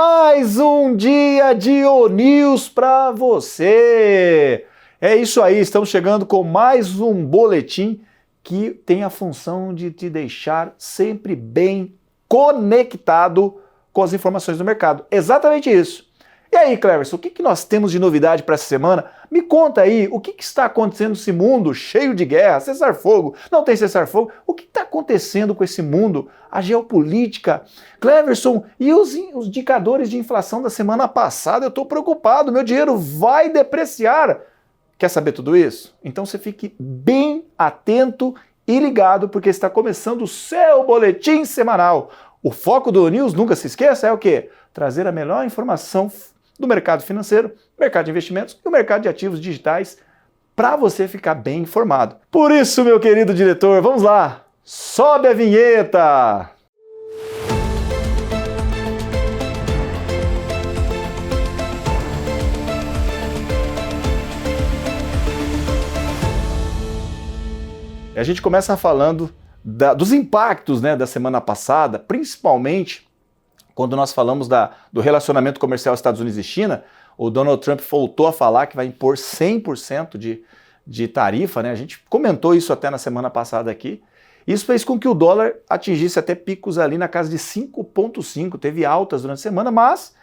Mais um dia de O-News para você. É isso aí, estamos chegando com mais um boletim que tem a função de te deixar sempre bem conectado com as informações do mercado. Exatamente isso. E aí, Cleverson, o que nós temos de novidade para essa semana? Me conta aí, o que está acontecendo nesse mundo cheio de guerra, cessar-fogo, não tem cessar-fogo? O que está acontecendo com esse mundo? A geopolítica? Cleverson, e os indicadores de inflação da semana passada? Eu estou preocupado, meu dinheiro vai depreciar. Quer saber tudo isso? Então você fique bem atento e ligado, porque está começando o seu boletim semanal. O foco do News, nunca se esqueça, é o quê? Trazer a melhor informação do mercado financeiro, mercado de investimentos e o mercado de ativos digitais para você ficar bem informado. Por isso, meu querido diretor, vamos lá, sobe a vinheta! A gente começa falando dos impactos, da semana passada, principalmente quando nós falamos do relacionamento comercial Estados Unidos e China. O Donald Trump voltou a falar que vai impor 100% de tarifa, A gente comentou isso até na semana passada aqui. Isso fez com que o dólar atingisse até picos ali na casa de 5,5, teve altas durante a semana, mas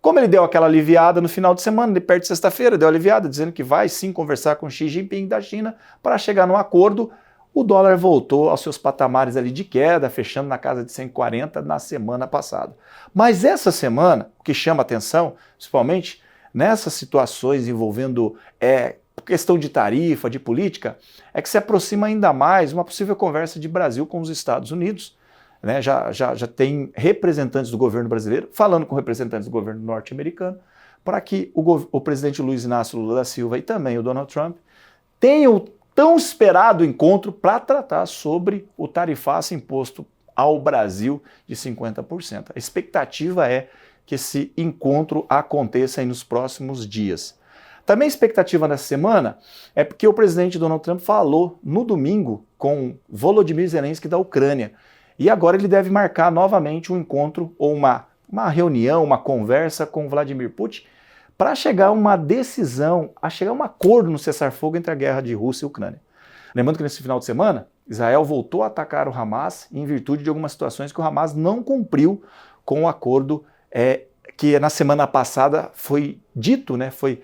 como ele deu aquela aliviada no final de semana, de perto de sexta-feira, deu aliviada, dizendo que vai sim conversar com Xi Jinping da China para chegar num acordo, o dólar voltou aos seus patamares ali de queda, fechando na casa de 140 na semana passada. Mas essa semana, o que chama atenção, principalmente nessas situações envolvendo questão de tarifa, de política, é que se aproxima ainda mais uma possível conversa de Brasil com os Estados Unidos. Já tem representantes do governo brasileiro falando com representantes do governo norte-americano para que o presidente Luiz Inácio Lula da Silva e também o Donald Trump tenham tão esperado encontro para tratar sobre o tarifaço imposto ao Brasil de 50%. A expectativa é que esse encontro aconteça aí nos próximos dias. Também a expectativa nessa semana é porque o presidente Donald Trump falou no domingo com Volodymyr Zelensky da Ucrânia. E agora ele deve marcar novamente um encontro ou uma reunião, uma conversa com Vladimir Putin para chegar a uma decisão, a chegar a um acordo no cessar-fogo entre a guerra de Rússia e Ucrânia. Lembrando que nesse final de semana, Israel voltou a atacar o Hamas em virtude de algumas situações que o Hamas não cumpriu com o acordo que na semana passada foi dito, foi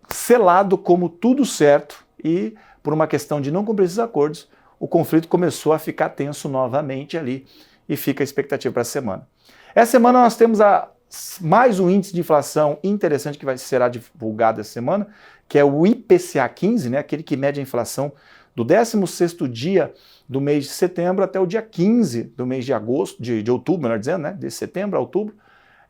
selado como tudo certo, e por uma questão de não cumprir esses acordos, o conflito começou a ficar tenso novamente ali e fica a expectativa para essa semana. Essa semana nós temos mais um índice de inflação interessante que será divulgado essa semana, que é o IPCA 15, aquele que mede a inflação do 16º dia do mês de setembro até o dia 15 do mês de agosto, de outubro, melhor dizendo, de setembro a outubro.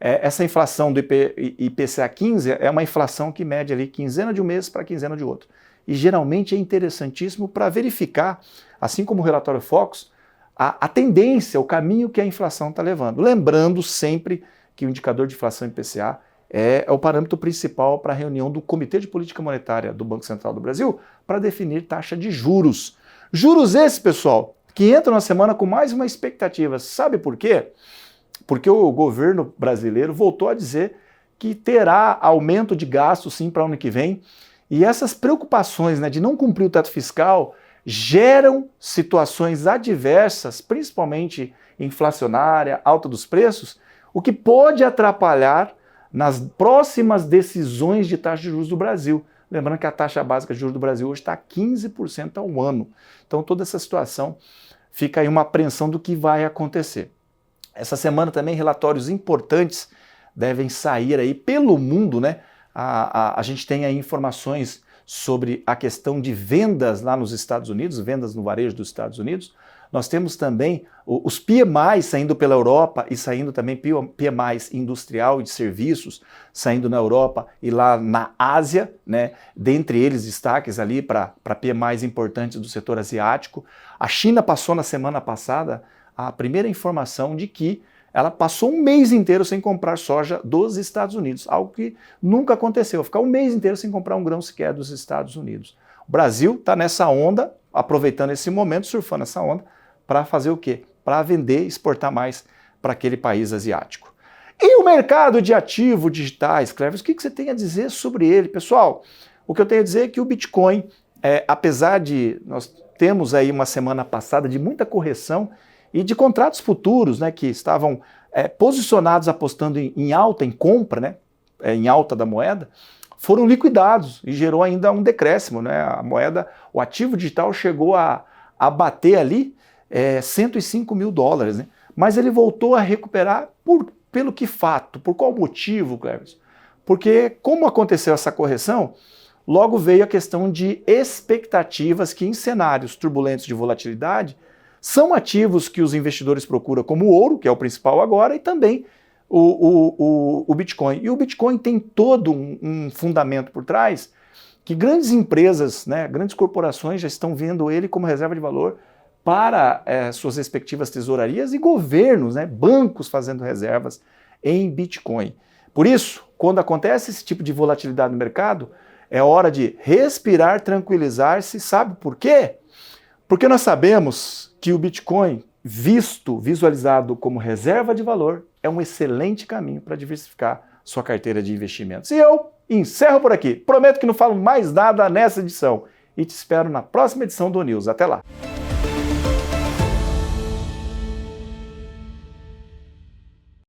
Essa inflação do IPCA 15 é uma inflação que mede ali quinzena de um mês para quinzena de outro. E geralmente é interessantíssimo para verificar, assim como o relatório Focus, a tendência, o caminho que a inflação está levando. Lembrando sempre que o indicador de inflação IPCA é o parâmetro principal para a reunião do Comitê de Política Monetária do Banco Central do Brasil para definir taxa de juros. Juros esses, pessoal, que entram na semana com mais uma expectativa. Sabe por quê? Porque o governo brasileiro voltou a dizer que terá aumento de gastos sim para o ano que vem, e essas preocupações de não cumprir o teto fiscal geram situações adversas, principalmente inflacionária, alta dos preços, o que pode atrapalhar nas próximas decisões de taxa de juros do Brasil. Lembrando que a taxa básica de juros do Brasil hoje está 15% ao ano. Então toda essa situação fica aí uma apreensão do que vai acontecer. Essa semana também relatórios importantes devem sair aí pelo mundo, A gente tem aí informações sobre a questão de vendas lá nos Estados Unidos, vendas no varejo dos Estados Unidos. Nós temos também os PMIs saindo pela Europa e saindo também PMIs industrial e de serviços, saindo na Europa e lá na Ásia, dentre eles destaques ali para PMIs importantes do setor asiático. A China passou na semana passada a primeira informação de que ela passou um mês inteiro sem comprar soja dos Estados Unidos, algo que nunca aconteceu, ficar um mês inteiro sem comprar um grão sequer dos Estados Unidos. O Brasil está nessa onda, aproveitando esse momento, surfando essa onda, para fazer o quê? Para vender, exportar mais para aquele país asiático. E o mercado de ativos digitais, Cleves, o que você tem a dizer sobre ele? Pessoal, o que eu tenho a dizer é que o Bitcoin, apesar de nós temos aí uma semana passada de muita correção e de contratos futuros, né, que estavam posicionados apostando em alta, em compra, né, em alta da moeda, foram liquidados e gerou ainda um decréscimo, né? A moeda, o ativo digital chegou a bater ali 105 mil dólares, né? Mas ele voltou a recuperar pelo que fato? Por qual motivo, Cleves? Porque como aconteceu essa correção, logo veio a questão de expectativas que em cenários turbulentos de volatilidade são ativos que os investidores procuram como o ouro, que é o principal agora, e também o Bitcoin. E o Bitcoin tem todo um fundamento por trás que grandes empresas, né, grandes corporações já estão vendo ele como reserva de valor para suas respectivas tesourarias e governos, né, bancos fazendo reservas em Bitcoin. Por isso, quando acontece esse tipo de volatilidade no mercado, é hora de respirar, tranquilizar-se. Sabe por quê? Porque nós sabemos que o Bitcoin, visualizado como reserva de valor, é um excelente caminho para diversificar sua carteira de investimentos. E eu encerro por aqui. Prometo que não falo mais nada nessa edição. E te espero na próxima edição do News. Até lá!